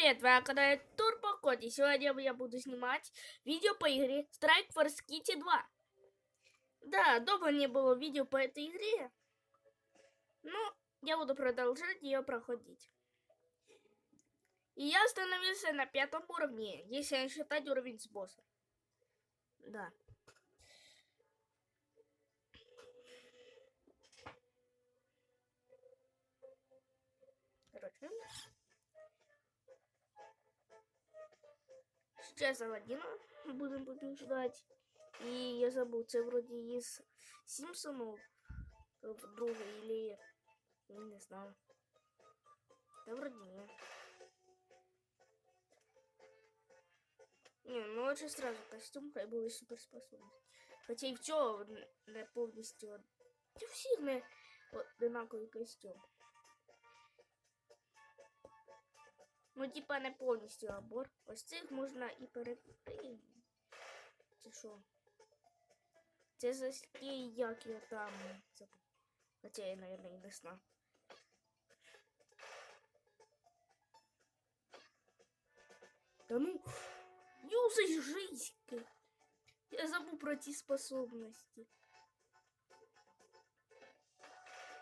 Привет, вы на канале Турбокот, и сегодня я буду снимать видео по игре Strike Force Kitty 2. Да, давно не было видео по этой игре, но я буду продолжать ее проходить. И я остановился на 5-м уровне, если не считать уровень с боссом. Да. Короче. Сейчас Аладдина будем побеждать. И я забыл, это вроде из Симпсонов друга или... не знаю. Да вроде нет. Не, ну лучше сразу костюм, хай буде суперспособность. Хотя и все не повністю. У всіх не одинаковий костюм. Ну, типа не повністю набор. Ось цих можна і перекрити. Чи що? Це за такий, як я там. Хоча я, мабуть, і не знаю. Да ну, юзай жизнь. Я забыл про ті способности.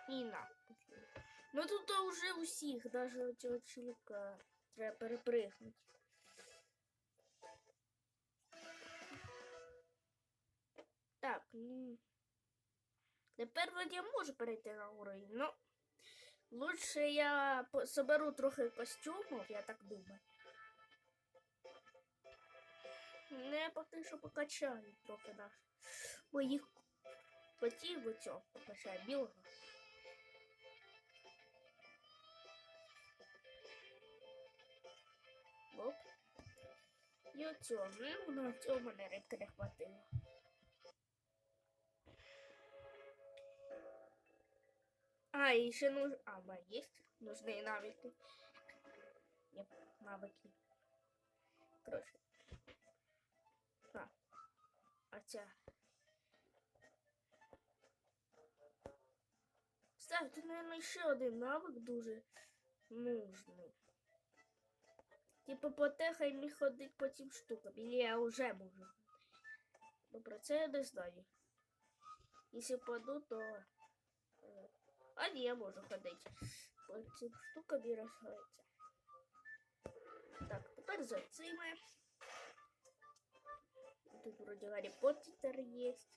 І на. Ну тут уже усіх, даже цього чоловіка треба перепригнути. Так, ну... Тепер я можу перейти на уровень, но... Лучше я соберу трохи костюмів, я так думаю. Не, поки що покачаю трохи наш. Моїх котів оцього покачаю білого. Оп. І оцього. Ну, на цього мене рибки не хватило. А, і ще нужно... А, в мене є. Нужні навики. Ні, навики. Короче. А ця. Кстати, тут, наверное, ще один навик дуже нужний. Типа потехай міг ходити по цим штукам. Или я вже можу. Но про це я не знаю. Якщо паду, то... А ні, я можу ходити по цим штукам і розходиться. Так, тепер за цими. Тут вроде Гарри Поттер есть.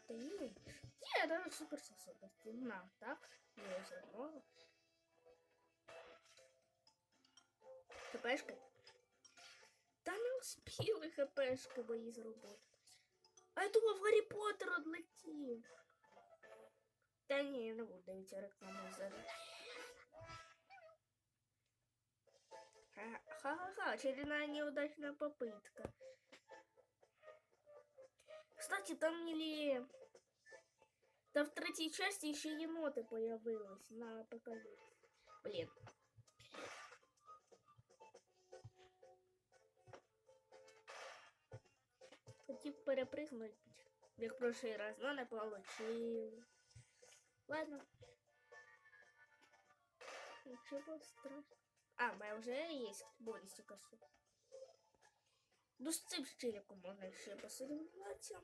Да нет, это суперспособности. На, так, я из одного. ХПшка. Да не успіли ХПшки мої зробити. А я думав, Гаррі Поттер одлетів. Та ні, я не буду дивитися рекламу зараз. Ха-ха-ха, очередная неудачная попытка. Кстати, там или... Да в третьей части еще еноты появились на поколение. Блин. Хотел перепрыгнуть, как в прошлый раз, но не получил. Ладно. Ничего страшного. А, у меня уже есть полностью косу. Ну, з цим щеликом можна ще посоревнуватися.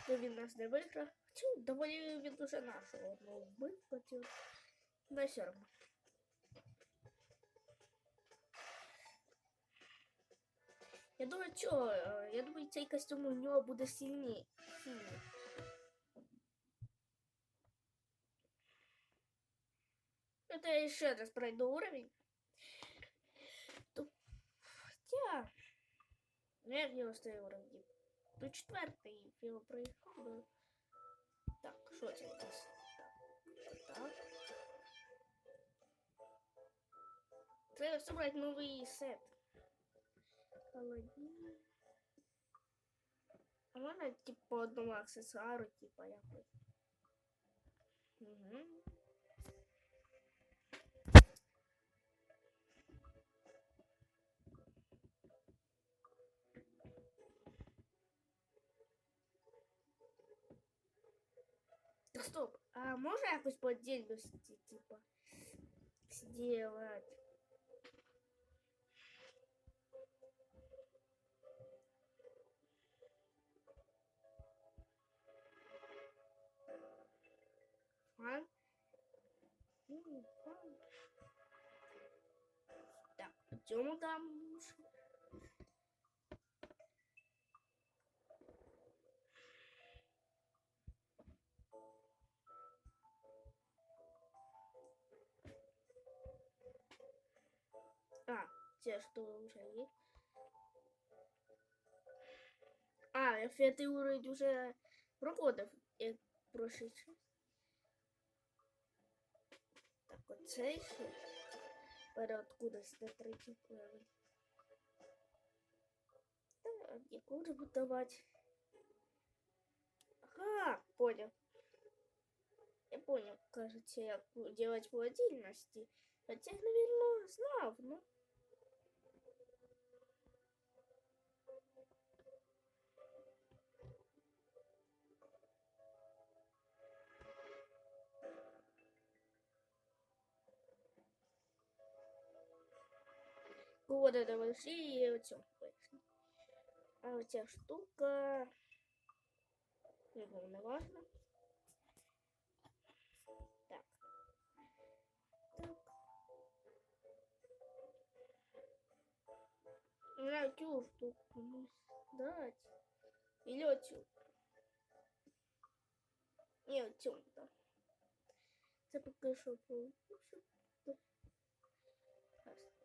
Бо він нас не виграв. Хоча доволі він дуже нашого одного вбив, хотів. Но все одно. Я думаю, я думаю, цей костюм у нього буде сильний. Это я еще раз пройду уровень. Хотя... Я в нього стою уровень. До 4-й його проїхав. Так, що це у нас? Так. Треба собрати новий сет. Холодильник. А можна, типу, одному аксесуару, типу, якось. Угу. Так, стоп. А можно якось по отдельности, типа, сделать? Фан? Фан. Так, идем там лучше. А, те, что уже есть. А, эффекты уровень уже проходов. Прошедший. Так, вот цей ще. Откудись на третій левель. Так, яку вже будувати? Ага, понял. Я понял, кажется, як делать по отдельности. Хотя, наверное, знал, но... Вот это большие, вот все. А вот эта штука... Не важно. Так. Так. На эту штуку дать. Или вот эту. Не, вот эту. Да. Это пока что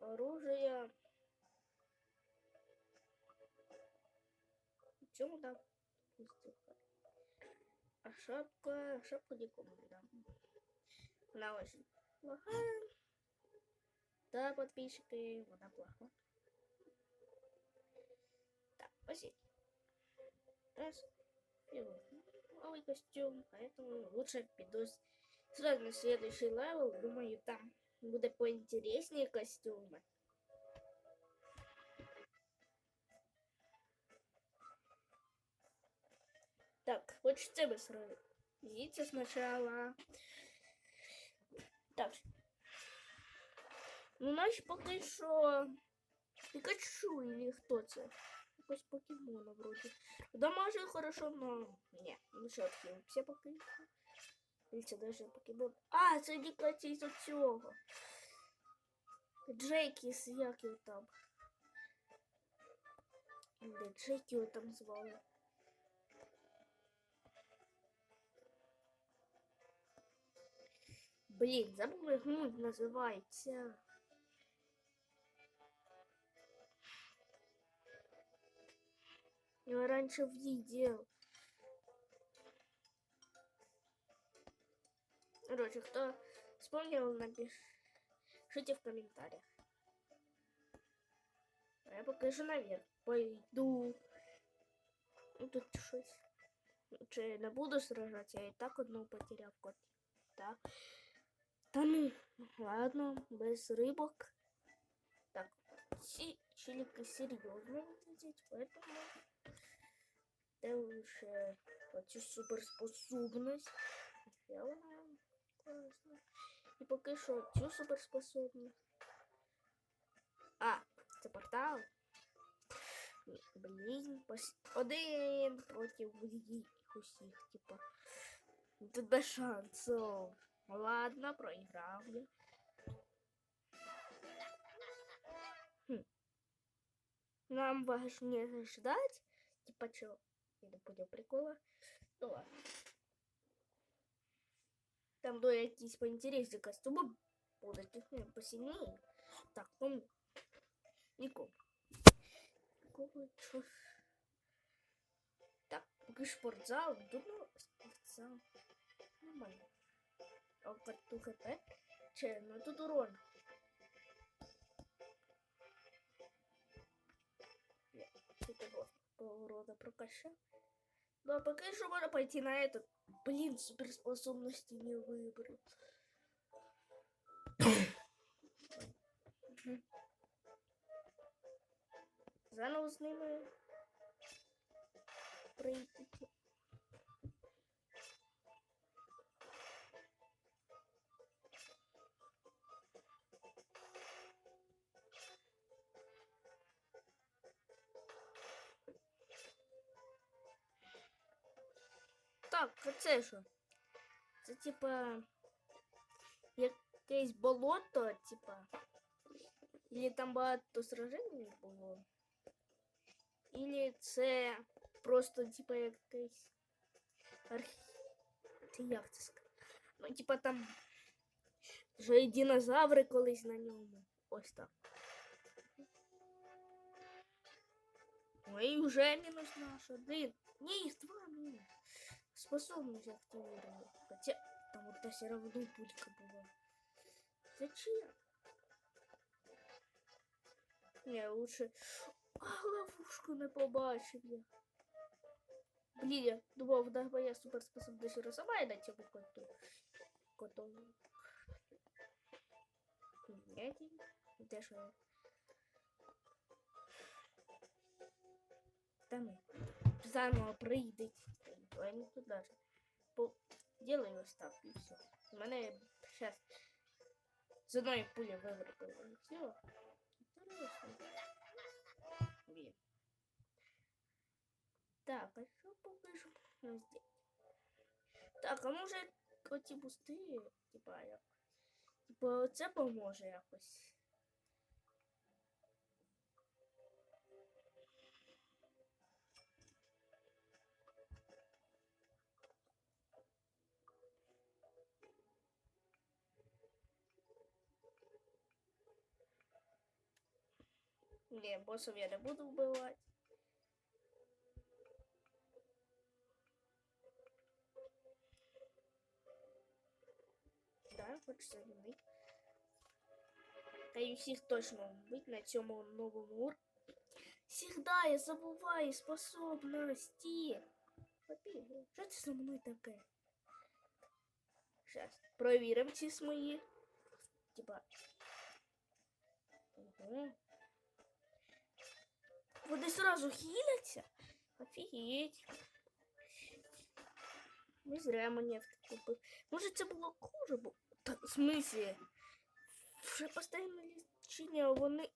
оружие. Чем там? А шапка никому не дам. Она очень плохая. Да, подписчики, она плохая. Так, посидим. Раз. И вот. Новый костюм, поэтому лучше пойду сразу на следующий левел. Думаю, там будет поинтереснее костюмы. Так, вот что мы сразу. Видите сначала. Так. Ну, наш поки що Пикачу или кто це? Якось покемона вроде. Дамажит хорошо, но... Не, лучше откинем. Все покемоны. Или це даже покемон. А, це дікаті із цього. Джейкіс, як його там? Де Джейкі його там звали? Блін, забув, як мульт називається. Я раньше видел. Короче, кто вспомнил, напишите в комментариях. А я пока еще наверх пойду. Ну, тут что-то. Лучше я не буду сражаться, я и так одну потерял кот. Так. Да ну, ладно, без рыбок. Так, челика серьезно выглядеть, поэтому да лучше вот эту суперспособность. Классно. І поки що цю суперспособність. А, це портал. Блін, один проти усіх, типа. Тут без шансов. Ладно, проіграв я. Нам важнее ждать. Типа чё? Я не понял прикола. Ну ладно. Там до якісь поінтересні костюми будуть посильнее. Так, ну нікому. Так, поки спортзал, думаю, спортзал. Нормально. А карту ХП? Че, ну тут урон. Что-то урода прокачал. Ну а пока еще можно пойти на этот. Блин, суперспособности не выбрал. Заново с ними пройти. А це що? Це типа якесь болото, типа. Или там багато сражень було. Или це просто типа якийсь Це як це сказати? Ну, типа там вже і динозаври колись на ньому. Ось так. Ой, уже мінус наш один. Ні, їх два мінус. Способность активировать. Хотя там вот все равно пулька была. Зачем? Не, лучше... А, ловушку не побачив я. Блін, я думав, да, моя суперспособность рисовая на цьому коту. Ні, де ж я? Там заново прийдуть. Я не тут даже. Делаю ось так і все. У мене зараз з одної пулі вивертало. І все. Інтересно. Блін. Так, а що покажу? Так, а може оці бусти, типа як? Типа це поможе якось. Не, боссов я не буду убивать. Да, хочется вбити. Та й всіх точно вбити на цьому новому уровні. Всегда я забуваю способності. Що це за мною таке? Сейчас проверим ці свої. Типа. Угу. Вони сразу хиляться? Офігеть. Не зря мені купив. Може це було хуже, бо... Так, в смислі? Вже постійне лічення, вони...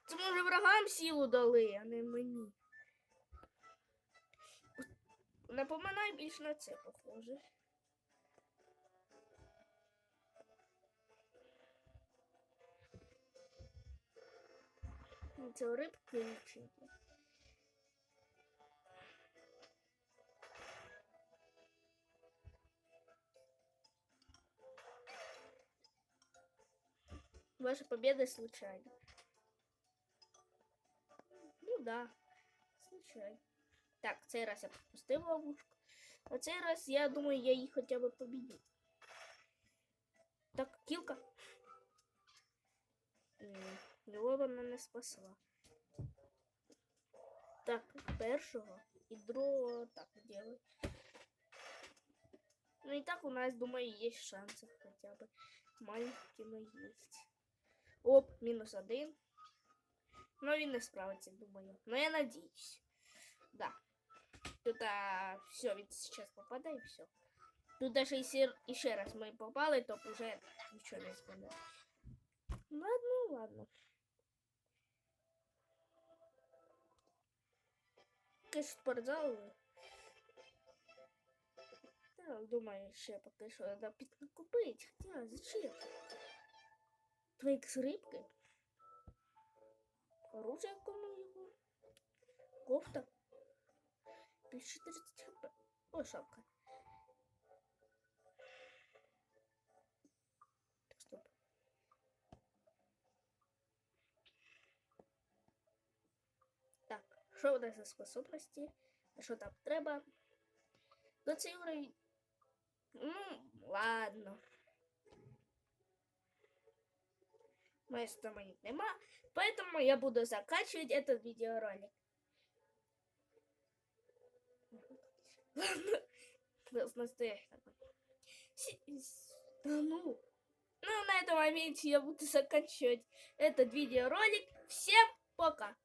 Це може врагам силу дали, а не мені. Напоминай більш на це, похоже. Це рибки лічення. Ваша победа случайна. Ну да, случайно. Так, цей раз я пропустив ловушку. А цей раз, я думаю, я її хоча б победю. Так, кілка. Його вона не спасла. Так, першого і другого так делаю. Ну и так у нас, думаю, есть шансы хотя бы. Маленький, но есть. Оп, минус один. Но він не справиться, думаю. Но я надеюсь. Да. Тут все, ведь сейчас попадает и все. Тут даже если еще раз мы попали, то уже ничего не спадает. Ладно, ладно. Конечно, спортзал. Так, думаю, ще поки що треба підкупити. Хоча, зачем? Твейк з рибки? Оружие кому його? Кофта? Плюс 40 хп. О, шапка. Так, стоп. Так, що у нас за способності? А що там треба? До цей уровень. Ну, ладно. Места моих нема, поэтому я буду заканчивать этот видеоролик. Ладно, настоящий такой. Да ну. Ну, на этом моменте я буду заканчивать этот видеоролик. Всем пока.